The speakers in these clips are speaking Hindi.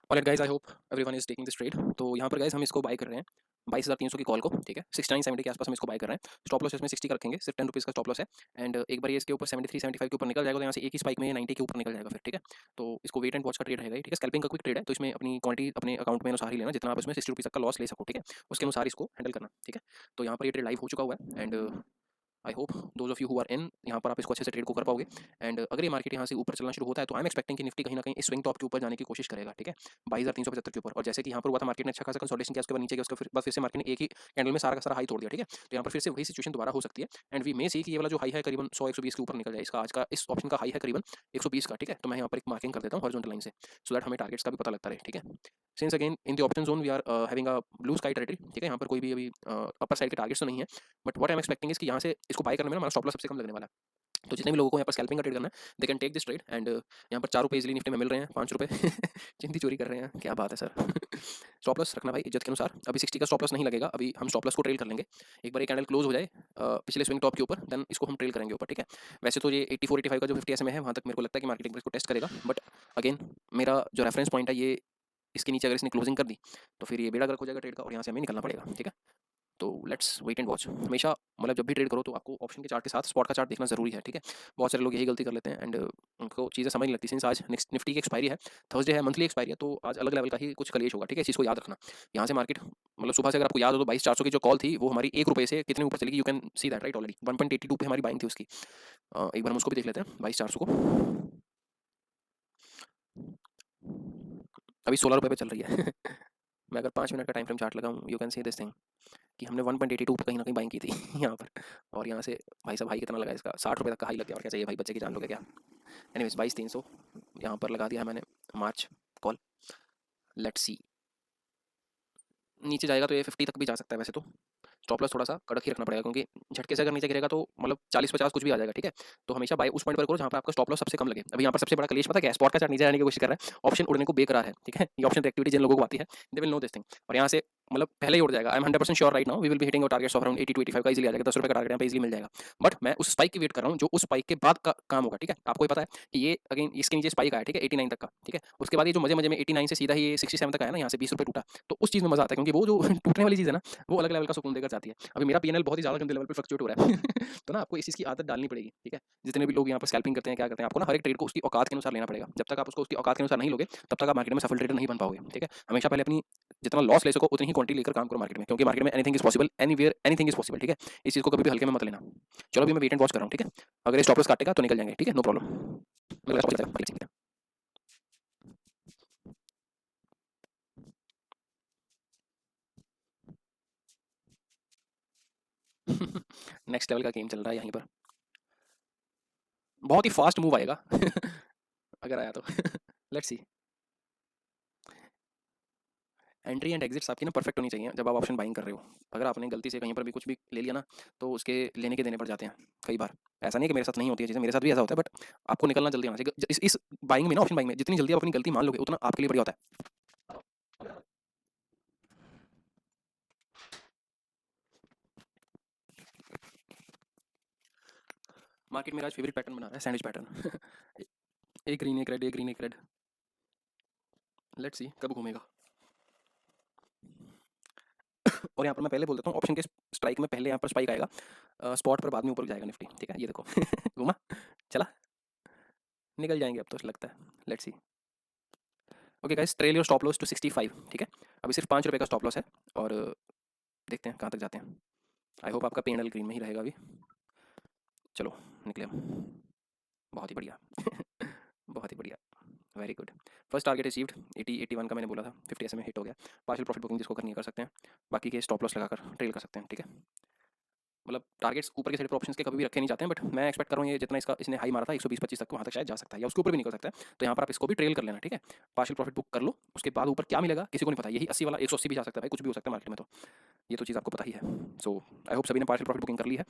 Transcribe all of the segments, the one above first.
Alright guys, I hope everyone is taking this trade. तो यहाँ पर गाइस हम इसको बाय कर रहे हैं 22,300 की कॉल को, ठीक है। 6970 के आसपास हम इसको बाय कर रहे हैं। स्टॉप लॉस इसमें 60 का रखेंगे, सिर्फ 10 रुपीज़ का स्टॉप लॉस है। एंड एक बार ये इसके ऊपर 73-75 के ऊपर निकल जाएगा तो यहाँ से एक ही स्पाइक में 90 के ऊपर निकल जाएगा फिर, ठीक है। तो इसको वेट एंड वॉच का ट्रेड रहेगा, ठीक है। स्कैल्पिंग का क्विक ट्रेड है, तो इसमें अपनी क्वांटिटी अपने अकाउंट में अनुसार ही लेना, जितना आप इसमें 60 रुपीज़ तक का लॉस ले सको, ठीक है। उसके अनुसार इसको हैंडल करना, ठीक है। तो यहाँ पर ये ट्रेड लाइव हो चुका हुआ है and I hope those of you who are in, यहाँ पर आप इसको अच्छे से ट्रेड को कर पाओगे। एंड अगर ये मार्केट यहाँ से ऊपर चलना शुरू होता है तो आई एम एक्सपेक्टिंग कि निफ्टी कहीं ना कहीं इस स्विंग टॉप के ऊपर जाने की कोशिश करेगा, ठीक है। 22,375 के ऊपर। और जैसे कि यहाँ पर हुआ था, मार्केट ने अच्छा खासा कंसोलिडेशन किया, उसके बाद नीचे गया, उसके बाद फिर से मार्केट ने एक ही कैंडल में सारा का सारा हाई तोड़ दिया, ठीक है। तो यहाँ पर फिर से वही सिचुएशन दोबारा हो सकती है एंड वी मे सी कि ये वाला जो हाई है करीबन 100-120 के ऊपर निकल जाए। इसका आज का इस ऑप्शन का हाई है करीबन 120 का, ठीक है। तो मैं यहाँ पर एक मार्किंग कर देता हूँ हॉरिजॉन्टल लाइन से, सो दैट हमें टारगेट्स का भी पता लगता रहे, ठीक है। Since again in the option zone we are having a blue sky territory, ठीक है। यहाँ पर कोई भी अभी अपर साइड के टारगेट्स तो नहीं है, but what I am expecting is कि यहाँ से इसको बाय करने में हमारा स्टॉप लॉस सबसे कम लगने वाला है। तो जितने भी लोगों को यहाँ पर स्कैल्पिंग का ट्रेड करना है, they can take this trade and यहाँ पर 4 रुपये इजीली निफ्टी में मिल रहे हैं, 5 रुपये चिंती चोरी कर रहे हैं, क्या बात है सर। स्टॉप लॉस रखना भाई इज्जत के अनुसार। अभी 60 का स्टॉप लॉस नहीं लगेगा, अभी हम स्टॉप लॉस को ट्रेल कर लेंगे। एक बार ये कैंडल क्लोज हो जाए पिछले स्विंग टॉप के ऊपर, देन इसको हम ट्रेल करेंगे ऊपर, ठीक है। वैसे तो ये 84-85 का जो 50 SMA है, वहाँ तक मेरे को लगता है कि मार्केट इसको टेस्ट करेगा, बट अगेन मेरा जो रेफरेंस पॉइंट है ये इसके नीचे अगर इसने क्लोजिंग कर दी तो फिर ये बेड़ा गर्क हो जाएगा ट्रेड का और यहाँ से हमें निकलना पड़ेगा, ठीक है। तो लेट्स वेट एंड वॉच। हमेशा मतलब जब भी ट्रेड करो तो आपको ऑप्शन के चार्ट के साथ स्पॉट का चार्ट देखना जरूरी है, ठीक है। बहुत सारे लोग यही गलती कर लेते हैं एंड उनको चीज़ें समझ नहीं लगती। सिंस आज नेक्स्ट निफ्टी की एक्सपायरी है, थर्सडे है, मंथली एक्सपायरी है, तो आज अलग लेवल का ही कुछ कलेश होगा, ठीक है। इस चीज़ को याद रखना। यहाँ से मार्केट मतलब सुबह से अगर आपको याद हो तो 22,400 की जो कॉल थी वो हमारी 1 रुपये से कितने ऊपर चली गई, you can see that right. Already 1.82 पे हमारी बाइंग थी उसकी। एक बार हम उसको भी देख लेते हैं 22,400 को। अभी 16 रुपये पे चल रही है। मैं अगर 5 मिनट का टाइम फ्रेम चार्ट लगाऊं, you can see this thing कि हमने 1.82 पे कहीं ना कहीं बाइंग की थी यहाँ पर। और यहाँ से भाई साहब हाई कितना लगा इसका, 60 रुपये तक का हाई लग गया। और क्या चाहिए भाई, बच्चे की जान लोगे क्या। एनीवेज 22,300 यहाँ पर लगा दिया है मैंने मार्च कॉल। लेट्स सी, नीचे जाएगा तो ये 50 तक भी जा सकता है वैसे तो। स्टॉप लॉस थोड़ा सा कड़क ही रखना पड़ेगा क्योंकि झटके से अगर नीचे गिरेगा तो मतलब 40-50 कुछ भी आ जाएगा, ठीक है। तो हमेशा बाय उस पॉइंट पर करो जहाँ पर आपका स्टॉप लॉस सबसे कम लगे। अभी यहाँ पर सबसे बड़ा कलेश पता क्या है, स्पॉट का चार्ट नीचे जाने की कोशिश कर रहा है, ऑप्शन उड़ने को बेकरार है, ठीक है। ये ऑप्शन एक्टिविटी जिन लोगों को आती है they will know this thing. और यहाँ से मतलब पहले ही उड़ जाएगा। I am 100% sure right now we will be hitting our targets of around 80-85 का इजीली आ जाएगा। 10 रुपये का टारगेट यहाँ पे इजीली मिल जाएगा। बट मैं उस स्पाइक की वेट कर रहा हूँ जो उस स्पाइक के बाद का काम होगा, ठीक है। आपको ही पता है कि ये अगेन इसके नीचे स्पाइक आया, ठीक है, 89 तक का, ठीक है। उसके बाद ये जो मजे मजे में 89 से सीधा ही ये 67 तक आया ना, यहाँ से 20 रुपये टूटा। तो उस चीज़ में मजा आता है क्योंकि वो जो टूटने वाली चीज़ है ना, वो अलग लेवल का सुकून देकर जाती है। अभी मेरा पीएनएल बहुत ही ज़्यादा गंदे लेवल पे फ्लक्चुएट हो रहा है। तो ना आपको इस चीज़ की आदत डालनी पड़ेगी, ठीक है। जितने भी लोग यहाँ पर स्कैल्पिंग करते हैं, क्या करते हैं, आपको ना हर एक ट्रेड को उसकी औकात के अनुसार लेना पड़ेगा। जब तक आप उसको उसकी औकात के अनुसार नहीं लोगे तब तक आप मार्केट में सफल ट्रेडर नहीं बन पाओगे, ठीक है। हमेशा पहले अपनी जितना लॉस ले सको उतनी ही क्वांटिटी लेकर काम करो मार्केट में, क्योंकि मार्केट में anything is possible, anywhere anything is possible, ठीक है। इस चीज़ को कभी भी हल्के में मत लेना। चलो अभी मैं वेट एंड वॉच कर रहा हूँ, ठीक है। अगर ये स्टॉप लॉस काटेगा तो निकल जाएंगे, ठीक है, नो प्रॉब्लम। नेक्स्ट लेवल का गेम चल रहा है यहीं पर। बहुत ही फास्ट मूव आएगा अगर आया तो। Let's see. Entry and exits आपकी ना परफेक्ट होनी चाहिए जब आप ऑप्शन बाइंग कर रहे हो। अगर आपने गलती से कहीं पर भी कुछ भी ले लिया ना तो उसके लेने के देने पड़ जाते हैं कई बार। ऐसा नहीं कि मेरे साथ नहीं होती है चीज़ें, मेरे साथ भी ऐसा होता है, बट आपको निकलना जल्दी आना चाहिए। इस बाइंग में ना, ऑप्शन बाइंग में जितनी जल्दी आप अपनी गलती मान लोगे उतना आपके लिए बढ़िया होता है। मार्केट मेरा आज फेवरेट पैटर्न बना रहा है, सैंडविच पैटर्न। एक ग्रीन एक रेड, एक ग्रीन एक रेड। लेट्स सी कब घूमेगा। और यहाँ पर मैं पहले बोल देता हूँ, ऑप्शन के स्ट्राइक में पहले यहाँ पर स्पाइक आएगा, स्पॉट पर बाद में ऊपर जाएगा निफ्टी, ठीक है। ये देखो घुमा, चला, निकल जाएंगे अब तो लगता है। Let's see. Okay guys, trail your stop loss to 65, ठीक है। अभी सिर्फ 5 रुपये का स्टॉप लॉस है और देखते हैं कहाँ तक जाते हैं। आई होप आपका पेनल ग्रीन में ही रहेगा अभी। चलो निकले हम। बहुत ही बढ़िया। बहुत ही बढ़िया, very good. First target achieved, 80-81 का मैंने बोला था, 50 ऐसे में हिट हो गया। पार्शियल प्रॉफिट बुकिंग जिसको करनी है कर सकते हैं, बाकी के स्टॉप लॉस लगाकर ट्रेल कर सकते हैं, ठीक है। मतलब टारगेट्स ऊपर की साइड पर ऑप्शंस के कभी भी रखे नहीं जाते हैं, बट मैं एक्सपेक्ट कर रहा हूँ ये जितना इसका इसने हाई मारा था 120-25 तक, वहाँ तक शायद जा सकता है या उसके ऊपर भी निकल सकता है। तो यहाँ पर आप इसको भी ट्रेल कर लेना, ठीक है। पार्शियल प्रॉफिट बुक कर लो, उसके बाद ऊपर क्या मिलेगा किसी को नहीं पता। यही 80 वाला 180 भी जा सकता है भाई, कुछ भी हो सकता है मार्केट में, तो ये तो चीज़ आपको पता ही है। सो आई होप सभी ने पार्शियल प्रॉफिट बुकिंग कर ली है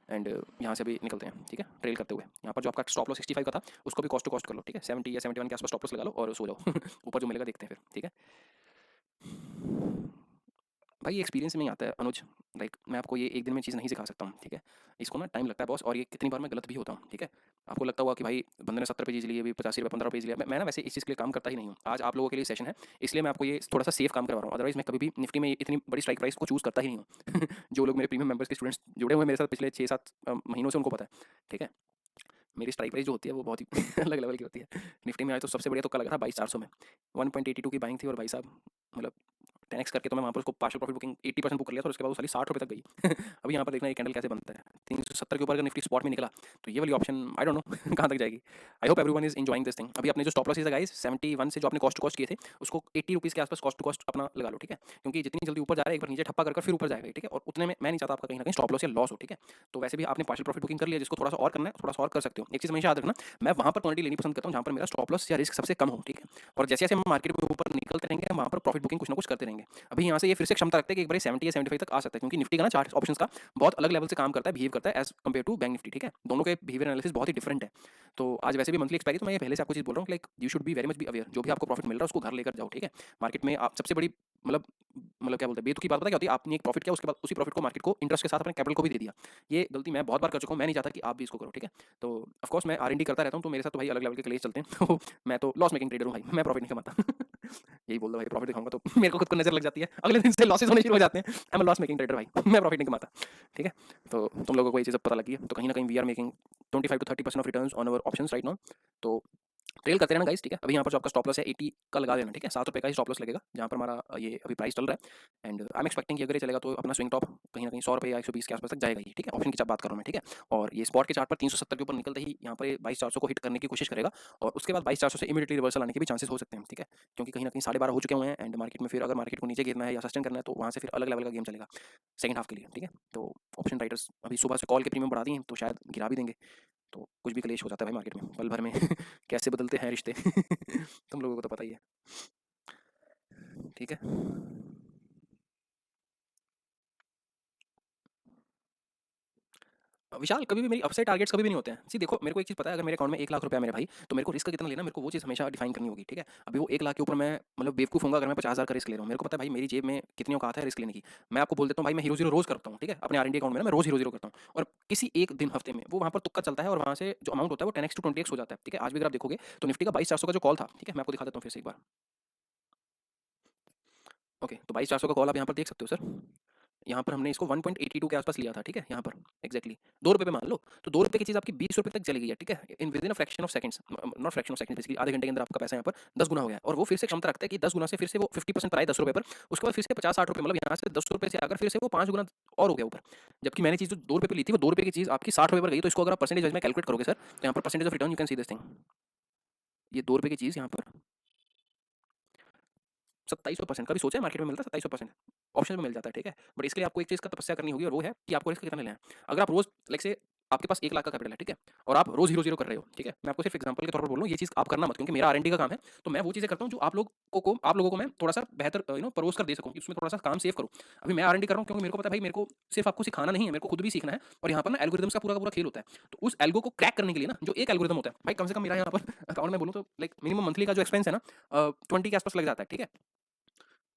एंड यहाँ से भी निकलते हैं, ठीक है, ट्रेल करते हुए। यहाँ पर जो आपका स्टॉप लॉस 65 का था उसको भी कॉस्ट टू कॉस्ट कर लो, ठीक है। 70 या 71 के आसपास स्टॉप लॉस लगा लो और सो जाओ। ऊपर जो मिलेगा देखते हैं फिर, ठीक है। भाई ये एक्सपीरियंस में ही आता है अनुज। लाइक मैं आपको ये एक दिन में चीज़ नहीं सिखा सकता हूँ, ठीक है? इसको ना टाइम लगता है बॉस, और ये कितनी बार मैं गलत भी होता हूँ, ठीक है? आपको लगता होगा कि भाई बंदे ने 70 पेज लिए, अभी 85 रुपये 15 पेज लिया। मैं ना वैसे इस चीज़ के लिए काम करता ही नहीं हूँ। आज आप लोगों के लिए सेशन है, इसलिए मैं आपको ये थोड़ा सा सेफ काम करवा रहा हूँ। अदरवाइज़ मैं कभी भी निफ्टी में इतनी बड़ी स्ट्राइक प्राइस को चूज़ करता ही नहीं हूँ। जो लोग मेरे प्रीमियम मेंबर्स के स्टूडेंट्स जुड़े हुए हैं मेरे साथ पिछले 6-7 महीनों से, उनको पता है, ठीक है? मेरी स्ट्राइक प्राइस जो होती है वो बहुत ही अलग लेवल की होती है। निफ्टी में आज तो सबसे बढ़िया तुक्का लगा था 22,400 में, 1.82 की बाइंग थी, और भाई साहब मतलब 10x करके तो मैं वहाँ पर उसको पार्शियल प्रॉफिट बुकिंग 80% बुक कर लिया था, और उसके बाद वो साली 60 रुपये तक गई। अभी यहाँ पर देखना ये कैंडल कैसे बनता है। 370 के ऊपर अगर निफ्टी स्पॉट में निकला तो ये वाली ऑप्शन आई डोंट नो कहाँ तक जाएगी। आई hope everyone is enjoying this thing. अभी अपने जो स्टॉप लॉसेस है गाइस 71 से जो आपने कॉस्ट टू कॉस्ट किए थे उसको 80 रुपीज़ के आसपास कॉस्ट टू कॉस्ट अपना लगा लो, ठीक है? क्योंकि जितनी जल्दी ऊपर जा रहा है एक बार नीचे ठप्पा कर फिर ऊपर जाएगा, ठीक है? और उतने में मैं नहीं चाहता आपका कहीं ना कहीं स्टॉप लॉस या लॉस हो, ठीक है? तो वैसे भी आपने पार्शियल प्रॉफिट बुकिंग कर लिया, जिसको थोड़ा सा और करना है थोड़ा सा और कर सकते हो। एक चीज़ हमेशा याद रखना, मैं वहाँ पर क्वांटिटी लेनी पसंद करता हूँ जहाँ पर मेरा स्टॉप लॉस या रिस्क सबसे कम हो, ठीक है? और जैसे जैसे हम मार्केट में ऊपर निकलते रहेंगे वहाँ पर प्रॉफिट बुकिंग कुछ ना कुछ करते रहेंगे। अभी यहाँ से ये फिर से क्षमता रखते हैं कि एक बार 70 या 75 तक आ सकता है, क्योंकि निफ्टी का ना चार्ट ऑप्शंस का बहुत अलग लेवल से काम करता है, बिहेव करता है as compared to bank Nifty, ठीक है? दोनों के बिहेवियर एनालिसिस बहुत ही डिफरेंट है। तो आज वैसे भी मंथली एक्सपायरी, तो मैं ये पहले से आपको चीज़ बोल रहा हूँ, like you should be very much be aware. जो भी आपको प्रॉफिट मिल रहा है उसको घर लेकर जाओ, ठीक है? मार्केट में आप सबसे बड़ी मतलब क्या बोलते हैं बेतुकी बात पता क्या होती है, आपने एक प्रॉफिट किया उसके बाद उसी प्रॉफिट को मार्केट को इंटरेस्ट के साथ अपने कैपिटल को भी दे दिया। ये गलती मैं बहुत बार कर चुका हूँ, मैं नहीं चाहता कि आप भी इसको करो, ठीक है? तो ऑफ कोर्स मैं आर एन डी करता रहता हूँ, तो मेरे साथ तो भाई अलग लेवल के क्लेश चलते हैं। तो मैं तो लॉस मेकिंग ट्रेडर हूँ भाई, मैं प्रॉफिट नहीं कमाता। यही बोल दो भाई, प्रॉफिट दिखाऊंगा तो मेरे को खुद को नजर लग जाती है, अगले दिन से लॉसेस होने शुरू हो जाते हैं। I am loss making trader भाई, मैं प्रॉफिट नहीं कमाता, ठीक है? तो तुम लोगों को ये चीज़ अब पता लगी है, तो कहीं ना कहीं we are making 25 to 30% of returns on our options right now. तो ट्रेल करते रहना गाइस, ठीक है? अभी यहाँ पर जो आपका स्टॉप लॉस है 80 का लगा देना, ठीक है? 7 रुपये का ही स्टॉप लॉस लगेगा जहाँ पर हमारा ये अभी प्राइस चल रहा है। एंड आई एम एक्सपेक्टिंग कि अगर ये चलेगा तो अपना स्विंग टॉप कहीं ना कहीं 100 रुपये या 120 के आसपास तक जाएगा ही, ठीक है? ऑप्शन की जब बात करूँ मैं, ठीक है? और ये स्पॉट के चार्ट पर 370 के ऊपर निकलते ही यहाँ पर 22,400 को हिट करने की कोशिश करेगा, और उसके बाद 22,400 से इमीडिएटली रिवर्सल आने के भी चांसेस हो सकते हैं, ठीक है? क्योंकि कहीं ना कहीं 12:30 हो चुके हुए हैं, एंड मार्केट में फिर अगर मार्केट को नीचे गिरना है या सस्टेन करना है तो वहाँ से फिर अलग लेवल का गेम चलेगा सेकंड हाफ के लिए, ठीक है? तो ऑप्शन राइटर्स अभी सुबह से कॉल के प्रीमियम बढ़ा दिए हैं, तो शायद गिरा भी देंगे। तो कुछ भी क्लेश हो जाता है भाई मार्केट में पल भर में। कैसे बदलते हैं रिश्ते। तुम लोगों को तो पता ही है, ठीक है? विशाल कभी भी मेरी अपसाइड टारगेट्स कभी भी नहीं होते हैं। सी देखो मेरे को एक चीज़ पता है, अगर मेरे अकाउंट में 1 लाख रुपया है मेरे भाई, तो मेरे को रिस्क कितना लेना है मेरे को वो चीज़ हमेशा डिफाइन करनी होगी, ठीक है? अभी वो 1 लाख के ऊपर मैं मतलब बेवकूफ़ होऊँगा अगर मैं 50,000 का रिस्क ले रहा हूँ। मेरे को पता है भाई मेरी जेब में कितनी औकात है रिस्क लेने की। मैं आपको बोल देता हूँ भाई, मैं हीरो ज़ीरो रोज़ करता हूँ, ठीक है? अपने आर&डी अकाउंट में ना मैं रोज़ हीरो ज़ीरो करता हूँ, और किसी एक दिन हफ्ते में वो वहाँ पर तुक्का चलता है, और वहाँ से जो अमाउंट होता है वो 10x to 20x हो जाता है, ठीक है? आज भी अगर आप देखोगे तो निफ्टी का 22,400 का जो कॉल था, ठीक है? मैं आपको दिखा देता हूँ फिर से एक बार। ओके, तो 22,400 का कॉल आप यहाँ पर देख सकते हो सर। यहाँ पर हमने इसको 1.82 के आसपास लिया था, ठीक है? यहाँ पर एग्जैक्टली ₹2 पे मान लो, तो ₹2 की चीज़ आपकी ₹20 तक चली गई है, ठीक है? In with in a fraction of seconds, not fraction of second, basically आधे घंटे के अंदर आपका पैसा यहाँ पर 10 गुना हो गया है, और वो फिर से क्षमता रखता है कि 10 गुना से फिर से वो 50% पर आए ₹10 पर, उसके बाद फिर से 50-60 रुपये, मतलब यहाँ से ₹10 से आकर फिर से वो 5 गुना और हो गया ऊपर। जबकि मैंने चीज़ जो ₹2 पे ली थी वो ₹2 की चीज़ आपकी ₹60 पर गई, तो इसको अगर आप परसेंटेज वाइज में कैलकुलेट करोगे सर, तो यहाँ पर percentage of return you can see this thing. ये ₹2 की चीज़ यहाँ पर 2700% कभी सोचा है मार्केट में मिलता है 2700%? ऑप्शन में मिल जाता है, ठीक है? बट इसके लिए आपको एक चीज़ का तपस्या करनी होगी, और वो है कि आपको रिस्क कितना लेना है। अगर आप रोज़ लाइक से आपके पास 1 लाख का कैपिटल है, ठीक है? और आप रोज़ हीरो ज़ीरो कर रहे हो, ठीक है? मैं आपको सिर्फ एग्जांपल के तौर पर बोल रहा हूँ, ये चीज़ आप करना मत, क्योंकि मेरा आर&डी का काम है, तो मैं वो चीज़ें करता हूँ जो आप लोगों को मैं थोड़ा-सा बेहतर परोस कर दे सकूँ, कि उसमें थोड़ा-सा काम सेव करूँ। अभी मैं आर&डी कर रहा हूँ क्योंकि मेरे को पता है भाई, मेरे को सिर्फ आपको सिखाना नहीं है, मेरे को खुद भी सीखना है, और यहाँ पर ना एल्गोरिदम्स का पूरा खेल होता है। तो उस एल्गो को क्रैक करने के लिए ना जो एक एल्गोरिदम होता है, भाई कम से कम मेरा यहाँ पर अकाउंट में बोलूँ तो लाइक मिनिमम मंथली का जो एक्सपेंस है ना 20 के आसपास लग जाता है, ठीक है?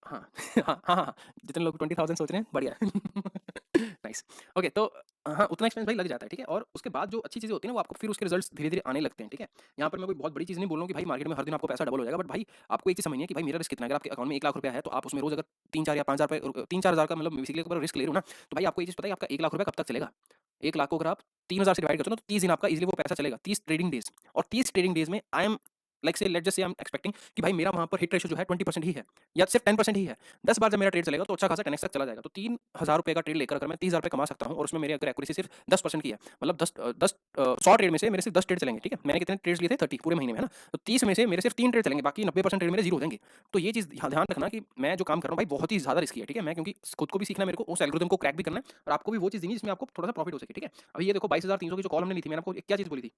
हाँ, हाँ, हाँ, हाँ, जितने लोग 20,000 सोच रहे हैं, बढ़िया है। नाइस। ओके, तो हाँ, उतना एक्सपेंस भाई लग जाता है, ठीक है? और उसके बाद जो अच्छी चीज़ें होती हैं ना, वो आपको फिर उसके रिजल्ट्स धीरे-धीरे आने लगते हैं, ठीक है? यहाँ पर मैं कोई बहुत बड़ी चीज़ नहीं बोल रहा हूँ कि भाई मार्केट में हर दिन आपको पैसा डबल हो जाएगा, बट भाई आपको एक चीज़ समझनी है कि भाई मेरा रिस्क कितना है। अगर आपके अकाउंट में 1 लाख रुपया है, तो आप उसमें रोज़ अगर 3-4 या 5,000 रुपए 3-4 हज़ार का मतलब बेसिकली अगर रिस्क ले रहे हो ना, तो भाई आपको ये चीज़ पता है आपका 1 लाख रुपया कब तक चलेगा? 1 लाख को अगर आप 3,000 से डिवाइड करते हो ना, तो 30 दिन आपका ईज़िली वो पैसा चलेगा, 30 ट्रेडिंग डेज़, और 30 ट्रेडिंग डेज़ में आई एम लाइक से let's just say I am expecting कि भाई मेरा वहाँ पर हिट रेशियो जो है 20% ही है, या सिर्फ 10% ही है। 10 बार जब मेरा ट्रेड चलेगा तो अच्छा खासा 10x तक चला जाएगा। तो ₹3,000 का ट्रेड लेकर अगर मैं ₹30,000 कमा सकता हूँ, और उसमें मेरी अगर एक्यूरेसी सिर्फ 10% की है, मतलब 100 ट्रेड में से मेरे सिर्फ 10 ट्रेड चलेंगे, ठीक है? मैंने कितने ट्रेड्स लिए थे? 30 पूरे महीने में, है ना? तो 30 में से मेरे सिर्फ 3 ट्रेड चलेंगे, बाकी 90% ट्रेड मेरे ज़ीरो हो जाएँगे। तो ये चीज़ ध्यान रखना कि मैं जो काम कर रहा हूँ भाई बहुत ही ज़्यादा रिस्की है, ठीक है? मैं क्योंकि खुद को भी सीखना है मेरे को, उस एल्गोरिदम को क्रैक भी करना है, और आपको भी वो चीज़ देनी है जिसमें आपको थोड़ा-सा प्रॉफिट हो सके, ठीक है? अभी ये देखो 22,300 की जो कॉल हमने ली थी, मैंने आपको क्या चीज़ बोली थी?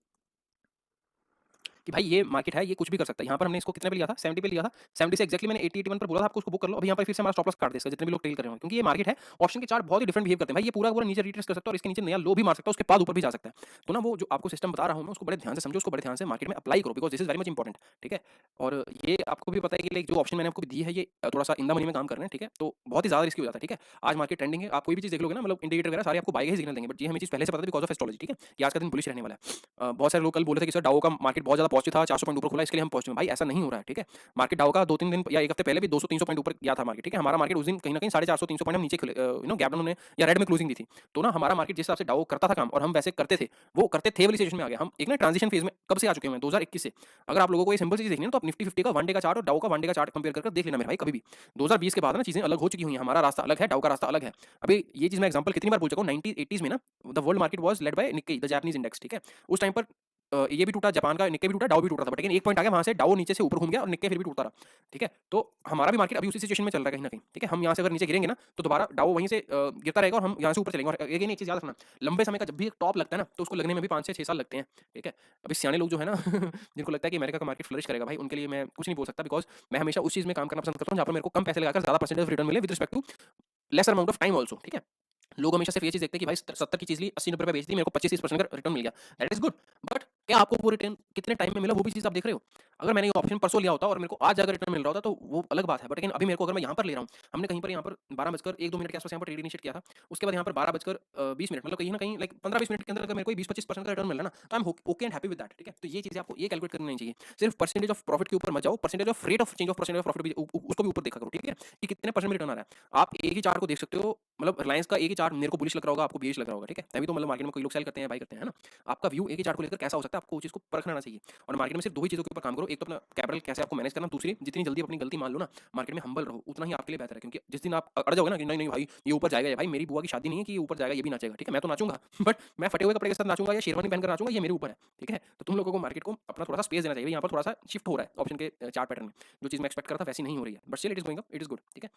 कि भाई ये मार्केट है, ये कुछ भी कर सकता है। यहाँ पर हमने इसको कितने पे लिया था, 70 पे लिया था। 70 से एक्जैक्टली मैंने 80 81 पर बोला था आपको उसको बुक कर लो। अभी यहाँ पर फिर से हमारा स्टॉप लॉस काट देगा जितने भी लोग ट्रेल कर रहे हो, क्योंकि ये मार्केट है, ऑप्शन के चार्ट बहुत ही डिफरेंट बिहेव करते हैं भाई। ये पूरा पूरा नीचे रिट्रेस कर सकता है और इसके नीचे नया लो भी मार सकता है, उसके बाद ऊपर भी जा सकता है। तो ना वो जो आपको सिस्टम बता रहा हूँ मैं, उसको बड़े ध्यान से समझो, उसको बड़े ध्यान से मार्केट में अप्लाई करो, because this is very much important. ठीक है, और ये आपको भी पता है कि लाइक जो ऑप्शन मैंने आपको दी है ये थोड़ा सा इन द मनी में काम कर रहे हैं। ठीक है, तो बहुत ही ज्यादा रिस्की हो जाता है। ठीक है, आज मार्केट ट्रेंडिंग है, आप कोई भी चीज देख लोगे ना, मतलब इंडिकेटर वगैरह सारे आपको बाय का ही सिग्नल देंगे, बट ये हमें चीज पहले से पता है बिकॉज ऑफ एस्ट्रोलॉजी। ठीक है, कि आज का दिन बुलिश रहने वाला है। बहुत सारे लोग कल बोले थे कि सर डाउ का मार्केट बहुत ज्यादा पॉजिटिव था, 400 पॉइंट ऊपर खुला, इसके लिए हम पॉजिटिव हैं। भाई ऐसा नहीं हो रहा है। ठीक है, मार्केट डाउ का 2-3 दिन या एक हफ्ते पहले भी 200-300 पॉइंट ऊपर गया था मार्केट। ठीक है, हमारा मार्केट उस दिन कहीं ना कहीं 450-300 पॉइंट हम नीचे गैप डाउन ने या रेड में क्लोजिंग दी थी। तो ना हमारा मार्केट जिस हिसाब से डाउ करता था काम और हम वैसे करते थे, वो करते थे वाली सिचुएशन में आ गया। हम एक ना ट्रांजिशन फेज में कब से आ चुके हैं, 2021 से। अगर आप लोगों को ये सिंपल चीज देखनी है तो आप निफ्टी 50 का 1 डे का चार्ट और डाउ का 1 डे का चार्ट कंपेयर करके देख लेना मेरे भाई कभी भी। 2020 के बाद ना चीजें अलग हो चुकी हुई हैं, हमारा रास्ता अलग है, डाउ का रास्ता अलग है। अभी ये चीज मैं एग्जांपल कितनी बार बोल चुका हूं, 1980s में ना the world market was led by Nikki the Japanese index. ठीक है, उस टाइम पर ये भी टूटा, जापान का निक्के भी टूटा, डाउ भी टूटा था, बट लेकिन एक पॉइंट आ गया वहां से, डाउ नीचे से ऊपर घूम गया और निक्के फिर भी टूटता रहा। ठीक है, तो हमारा भी मार्केट अभी उसी सिचुएशन में चल रहा है कहीं ना कहीं। ठीक है, हम यहाँ से अगर नीचे गिरेंगे ना तो दोबारा डाउ वहीं से गिरता रहेगा और हम यहाँ से ऊपर चलेंगे। और अगेन एक चीज याद रखना, लंबे समय का जब भी एक टॉप लगता है ना तो उसको लगने में भी 5 से 6 साल लगते हैं। ठीक है, अभी सियाने लोग जो है ना जिनको लगता है कि अमेरिका का मार्केट फ्लरिश करेगा, भाई उनके लिए मैं कुछ नहीं बोल सकता, बिकॉज मैं हमेशा उस चीज में काम करना पसंद करता हूँ जहाँ पर मेरे को कम पैसे लगाकर ज्यादा परसेंटेज रिटर्न मिले with respect to lesser amount of time also. ठीक है, लोग हमेशा सिर्फ ये चीज देखते हैं कि भाई 70 की चीज ली, 80-90 रुपए बेच दी, मेरे को 25-30% का रिटर्न मिल गया। दैट इज गुड, बट क्या आपको वो रिटर्न कितने टाइम में मिला वो भी चीज आप देख रहे हो। अगर मैंने ये ऑप्शन परसों लिया होता और मेरे को आज अगर रिटर्न मिल रहा होता तो वो अलग बात है, बट लेकिन अभी मेरे को अगर मैं यहाँ पर ले रहा हूँ, हमने कहीं पर यहाँ पर 12 बजकर 1-2 मिनट के आसपास यहाँ पर ट्रेड इनिशिएट किया था। उसके बाद यहाँ पर 12 बजकर 20 मिनट, मतलब कहीं ना कहीं लाइक 15-20 मिनट के अंदर अगर मेरे को 20-25% का रिटर्न मिल रहा है ना, तो I am okay and happy with that. ठीक है, तो ये चीजें आपको ये कैलकुलेट करनी नहीं चाहिए। सिर्फ परसेंटेज ऑफ प्रॉफिट के ऊपर मत जाओ, percentage of rate of change of percentage of profit भी उसको भी ऊपर देखा करो। ठीक है, कि कितने परसेंट में रिटर्न आ रहा है। आप एक ही चार्ट को देख सकते हो, मतलब रिलायंस का एक ही चार्ट मेरे को बुलिश लग रहा होगा, आपको बेरिश लग रहा होगा। ठीक है, तभी तो मतलब मार्केट में कोई लोग सेल करते हैं, बाय करते हैं, है ना। आपका व्यू एक ही चार्ट को लेकर कैसा हो सकता है, आपको उस चीज को परखना आना चाहिए। और मार्केट में सिर्फ दो ही चीजों के ऊपर काम करो, एक तो अपना कैपिटल कैसे आपको मैनेज करना, दूसरी जितनी जल्दी अपनी गलती मान लो ना, मार्केट में हम्बल रहो, उतना ही आपके लिए बेहतर है। क्योंकि जिस दिन आप अड़ जाओगे ना कि नहीं नहीं भाई ये ऊपर जाएगा, या भाई मेरी बुआ की शादी नहीं है कि ये ऊपर जाएगा, ये भी नाचेगा। ठीक है, मैं तो नाचूंगा बट मैं फटे हुए कपड़े के साथ नाचूंगा या शेरवानी पहनकर नाचूंगा, ये मेरे ऊपर है। ठीक है, तो तुम लोगों को मार्केट को अपना थोड़ा सा स्पेस देना चाहिए। यहाँ पर थोड़ा सा शिफ्ट हो रहा है ऑप्शन के चार्ट पैटर्न में, जो चीज मैं एक्सपेक्ट कर रहा था वैसी नहीं हो रही है, but still it is going up, it is good. ठीक है,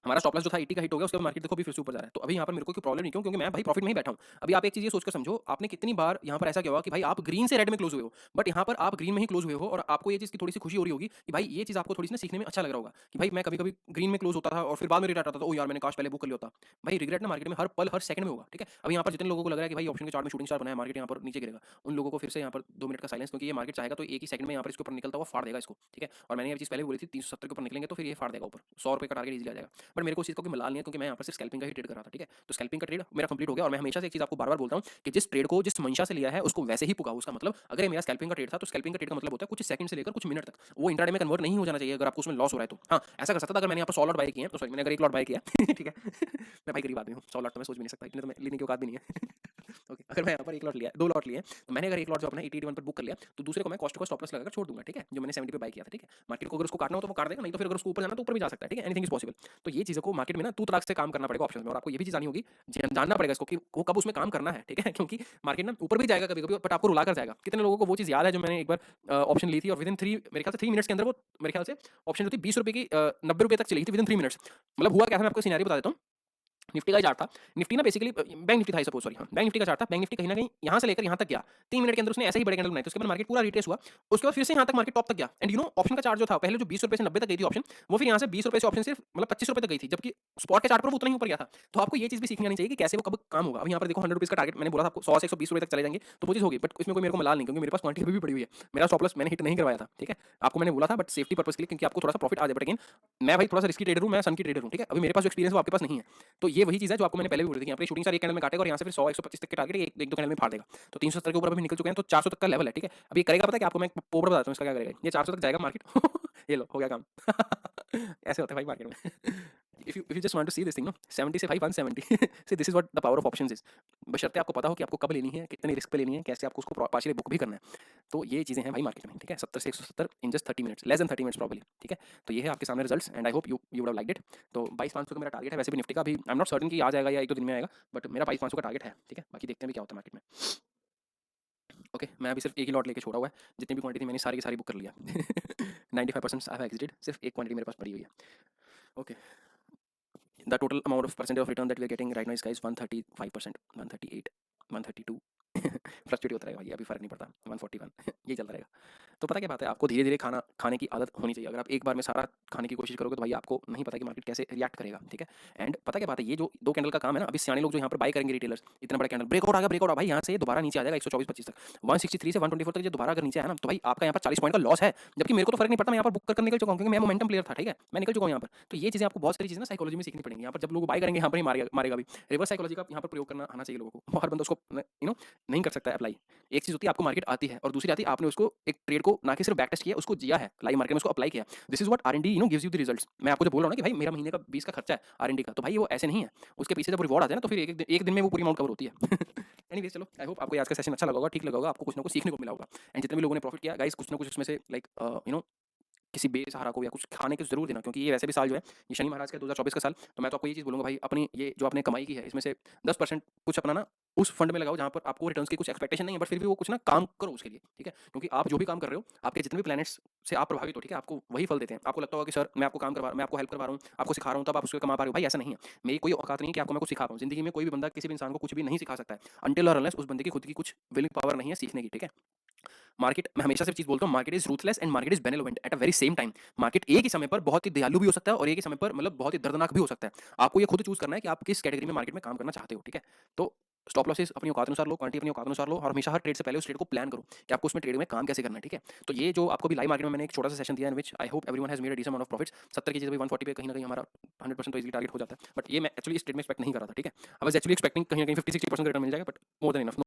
हमारा स्टॉप लॉस जो था 80 का हिट हो गया, उसके बाद मार्केट देखो अभी फिर से ऊपर जा रहा है। तो अभी यहाँ पर मेरे को कोई प्रॉब्लम नहीं, क्यों, क्योंकि मैं भाई प्रॉफिट में ही बैठा हूँ। अभी आप एक चीज ये सोचकर समझो, आपने कितनी बार यहाँ पर ऐसा क्या हुआ कि भाई आप ग्रीन से रेड में क्लोज हुए हो, बट यहाँ पर आप ग्रीन में ही क्लोज हुए हो और आपको ये चीज की थोड़ी सी खुशी हो रही होगी कि भाई ये चीज आपको थोड़ी सी ना सीखने में अच्छा लग रहा होगा कि भाई मैं कभी कभी ग्रीन में क्लोज होता था और फिर बाद में रिग्रेट आता था, ओ यार मैंने काश पहले बुक कर लिया होता। भाई रिग्रेट ना मार्केट में हर पल हर सेकंड में होगा। ठीक है, अभी यहाँ पर जितने लोगों को लग रहा है कि भाई ऑप्शन के चार्ट में शूटिंग स्टार बना है, मार्केट यहाँ पर नीचे गिरेगा, उन लोगों को फिर से यहाँ पर 2 मिनट का साइलेंस, क्योंकि ये मार्केट चाहेगा तो एक ही सेकंड में यहाँ पर इसके ऊपर निकलता हुआ फाड़ देगा इसको। ठीक है, और मैंने ये चीज पहले भी बोली थी, 370 के ऊपर निकलेंगे तो फिर ये फाड़ देगा ऊपर, 100 रुपए का टारगेट इजीली आ जाएगा। बट मेरे को इस चीज को कोई मलाल नहीं है, क्योंकि मैं यहाँ पर सिर्फ स्कैल्पिंग का ही ट्रेड कर रहा था। ठीक है, तो स्कैल्पिंग का ट्रेड मेरा कंप्लीट हो गया। और मैं हमेशा से एक चीज आपको बार बार बोलता हूँ कि जिस ट्रेड को जिस मंशा से लिया है उसको वैसे ही पुकाओ। उसका मतलब अगर ये मेरा स्कैल्पिंग का ट्रेड था तो स्कैल्पिंग का ट्रेड का मतलब होता है कुछ सेकंड से लेकर कुछ मिनट तक, वो इंट्राडे में कन्वर्ट नहीं हो जाना चाहिए अगर आपको उसमें लॉस हो रहा है तो। हाँ, ऐसा कर सकता था अगर मैंने यहाँ पर 100 लॉट बाय किए हैं, तो सॉरी मैंने अगर 1 लॉट बाय किया ठीक है मैं भाई गरीब आदमी हूँ, 100 लॉट तो मैं सोच भी नहीं सकता, इतने तो मैं लेने की औकात भी नहीं है ओके, अगर मैं यहाँ पर 1 लॉट लिया, 2 लॉट लिए, तो मैंने अगर 1 लॉट जो अपना 81 पर बुक कर लिया, तो दूसरे को मैं कॉस्ट को स्टॉप लॉस लगाकर छोड़ दूंगा। ठीक है, जो मैंने 70 पे बाय किया था। ठीक है, मार्केट को अगर उसको काटना हो तो वो काट देगा, नहीं तो फिर अगर उसको ऊपर जाना तो ऊपर भी जा सकता है। ठीक है, एनीथिंग इज पॉसिबल। तो ये चीज़ों को मार्केट में ना तू तड़ाक से काम करना पड़ेगा ऑप्शन में, और आपको ये भी चीज़ आनी होगी, जानना पड़ेगा इसको कि वो कब उसमें काम करना है। ठीक है, क्योंकि मार्केट ना ऊपर भी जाएगा कभी कभी, बट आपको रुला कर जाएगा। कितने लोगों को वो चीज़ याद है जो मैंने एक बार ऑप्शन ली थी और विदिन 3 मेरे ख्याल से 3 मिनट्स के अंदर वो मेरे ख्याल से ऑप्शन जो थी 20 रुपए की 90 रुपए तक चली थी विदिन 3 मिनट्स। मतलब हुआ क्या था, मैं आपको सिनेरियो बता देता हूँ। निफ्टी का ही चार्ट था। निफ्टी ना बेसिकली बैंक निफ्टी था, सपोज सॉरी, हाँ बैंक निफ्टी का चार्ट था। बैंक निफ्टी कहीं ना कहीं यहाँ से लेकर यहाँ तक गया, 3 मिनट के अंदर उसने ऐसे ही बड़े कैंडल बनाए थे। उसके बाद मार्केट पूरा रिट्रेस हुआ, उसके बाद फिर से यहाँ तक मार्केट टॉप तक गया। एंड यू नो ऑप्शन का चार्ट जो था पहले जो 20 रुपए से 90 तक गई थी ऑप्शन, वो फिर यहाँ से 20 रुपए से ऑप्शन सिर्फ मतलब 25 रुपए तक गई थी, जबकि स्पॉट के चार्ट पर वो उतना ही ऊपर गया था। तो आपको ये चीज भी सीखनी आनी चाहिए कि कैसे वो कब काम होगा। अब यहाँ पर देखो 100 रुपीज का टारगेट मैंने बोला था आपको, 100 से 120 रुपए तक चले जाएंगे तो वो चीज होगी, बट इसमें कोई मेरे को मलाल नहीं, क्योंकि मेरे पास क्वांटिटी भी पड़ी हुई है। मेरा स्टॉप लॉस मैंने हिट नहीं करवाया था। ठीक है, आपको मैंने बोला था बट सेफ्टी पर्पस के लिए, क्योंकि आपको थोड़ा सा प्रॉफिट आ जाए। बट अगेन मैं भाई थोड़ा सा रिस्की ट्रेडर हूँ, मैं सन की ट्रेडर हूँ। ठीक है, अभी मेरे पास जो एक्सपीरियंस वो आपके पास नहीं है। तो ये वही चीज है जो आपको मैंने पहले भी बोली थी, यहाँ पे शूटिंग स्टार एक कैंडल में काटेगा और यहाँ से फिर 100 125 तक के टारगेट एक दो कैंडल में फाड़ देगा। तो 370 के ऊपर अभी निकल चुके हैं, तो 400 तक का लेवल है। ठीक है, अभी करेगा पता है कि आपको मैं पोपड़ बताता हूँ इसका क्या करेगा। ये 400 तक जाएगा मार्केट ये लो हो गया काम ऐसे होता है भाई मार्केट में if you just want to see this thing, no, 70 से भाई 170 see this is what the power of options is। बशर्ते आपको पता हो कि आपको कब लेनी है, कितने रिस्क पे लेनी है, कैसे आपको उसको पार्शियली बुक भी करना है। तो ये चीजें हैं भाई मार्केट में। ठीक है, 70 से 170 in just 30 minutes, less than 30 minutes probably. ठीक है, तो ये है आपके सामने results and I hope you would have liked it. तो 22,500 का मेरा टारगेट है। वैसे भी निफ्टी का भी आई एम नॉट सर्टेन कि आ जाएगा या एक दो दिन में आएगा, बट मेरा 22,500 का टारगेट है। ठीक है, बाकी देखते हैं भी क्या होता है मार्केट में। ओके, मैं अभी सिर्फ एक ही लॉट लेके छोड़ा हुआ है, जितनी भी क्वांटिटी मैंने सारी की सारी बुक कर लिया 95% आई हैव एग्जिटेड, सिर्फ एक क्वांटिटी मेरे पास पड़ी हुई है। Okay, the total amount of percentage of return that we are getting right now is guys 135%, 138, 132 frustrate होता रहेगा भाई, अभी फ़र्क नहीं पड़ता 141 यही चलता रहेगा। तो पता क्या बात है, आपको धीरे-धीरे खाना खाने की आदत होनी चाहिए। अगर आप एक बार में सारा खाने की कोशिश करोगे तो भाई आपको नहीं पता कि मार्केट कैसे रिएक्ट करेगा, ठीक है? एंड पता क्या बात है, ये जो 2 कैंडल का काम है ना, अभी सियाने लोग जो यहाँ पर बाय करेंगे रिटेलर्स, इतना बड़ा कैंडल ब्रेकआउट आ गया, ब्रेकआउट भाई यहाँ से ये दोबारा नीचे आ जाएगा 124-25 तक। 163 से 124 तक ये दोबारा अगर नीचे आया ना, तो भाई आपका यहाँ पर 40 पॉइंट का लॉस है। जबकि मेरे को तो फ़र्क नहीं पड़ता, मैं यहाँ पर बुक कर निकल चुका हूँ क्योंकि मैं मोमेंटम प्लेयर था, ठीक है? मैं निकल चुका हूँ यहाँ पर। तो ये चीज़ें आपको बहुत सारी चीज़ें ना साइकोलॉजी में सीखनी पड़ेंगी। यहाँ पर जब लोग बाय करेंगे यहाँ पर ही मारेगा मारेगा भी। रिवर्स साइकोलॉजी का यहाँ पर प्रयोग करना आना चाहिए लोगों को। हर बंदा उसको नहीं कर सकता है अप्लाई। एक चीज़ होती है आपको मार्केट आती है और दूसरी आती है आपने उसको एक ट्रेड को ना कि सिर्फ बैक टेस्ट किया, उसको जिया है, लाइव मार्केट में उसको अप्लाई किया। This is what R&D gives you the results. मैं आपको जो बोल रहा हूँ ना कि भाई मेरा महीने का 20 का खर्चा है आर-एन-डी का, तो भाई वो ऐसे नहीं है। उसके पीछे जब रिवॉर्ड आता है ना तो फिर एक दिन में वो पूरी अमाउंट कवर होती है। एनीवेज़ चलो, आई होप आपको ये आज का सेशन अच्छा लगा होगा, ठीक लगा होगा, आपको कुछ ना कुछ सीखने को मिला होगा। एंड जितने भी लोगों ने प्रॉफिट किया गाइस, कुछ ना कुछ उसमें से लाइक किसी बेसहारा को या कुछ खाने को ज़रूर देना, क्योंकि ये वैसे भी साल जो है ये शनि महाराज का 2024 का साल। तो मैं तो आपको ये चीज़ बोलूँगा भाई, अपनी ये जो आपने कमाई की है इसमें से 10% कुछ अपना ना उस फंड में लगाओ जहाँ पर आपको रिटर्न्स की कुछ एक्सपेक्टेशन नहीं है, बट फिर भी वो कुछ ना काम करो उसके लिए, ठीक है? क्योंकि आप जो भी काम कर रहे हो, आपके जितने भी प्लैनेट्स से आप प्रभावित हो, ठीक है? आपको वही फल देते हैं। आपको लगता होगा कि सर मैं आपको हेल्प करवा रहा हूँ, आपको सिखा रहा हूँ, तब आप उसको कमा पा रहे हो। भाई ऐसा नहीं है। मेरी कोई औकात नहीं है कि आपको मैं कुछ सिखा पाऊँ। ज़िंदगी में कोई भी बंदा किसी भी इंसान को कुछ भी नहीं सिखा सकता है, अनटिल और अनलेस उस बंदे की खुद की कुछ विलिंग पावर नहीं है सीखने की, ठीक है? मार्केट, मैं हमेशा सिर्फ चीज़ बोलता हूँ, market is ruthless and market is benevolent at a very same time. Market एक ही समय पर बहुत ही दयालु भी हो सकता है और एक ही समय पर मतलब बहुत ही दर्दनाक भी हो सकता है। आपको ये खुद चूज़ करना है कि आप किस कैटेगरी में मार्केट में काम करना चाहते हो, ठीक है? तो स्टॉप लॉसेस अपनी औकात अनुसार लो, क्वांटिटी अपनी औकात अनुसार लो और हमेशा हर ट्रेड से पहले उस ट्रेड को प्लान करो कि आपको उसमें ट्रेडिंग में काम कैसे करना है, ठीक है? तो ये जो आपको भी लाइव मार्केट में मैंने एक छोटा-सा सेशन दिया in which I hope everyone has made a decent amount of profits. 70 की चीज़ अभी 140 पे कहीं न कहीं हमारा 100% तो ईज़िली टारगेट हो जाता है। बट ये मैं एक्चुअली इस ट्रेड में एक्सपेक्ट नहीं कर रहा था, ठीक है? आई वाज़ एक्चुअली एक्सपेक्टिंग कहीं न कहीं 50-60% का रिटर्न मिल जाएगा, बट मोर देन इनफ।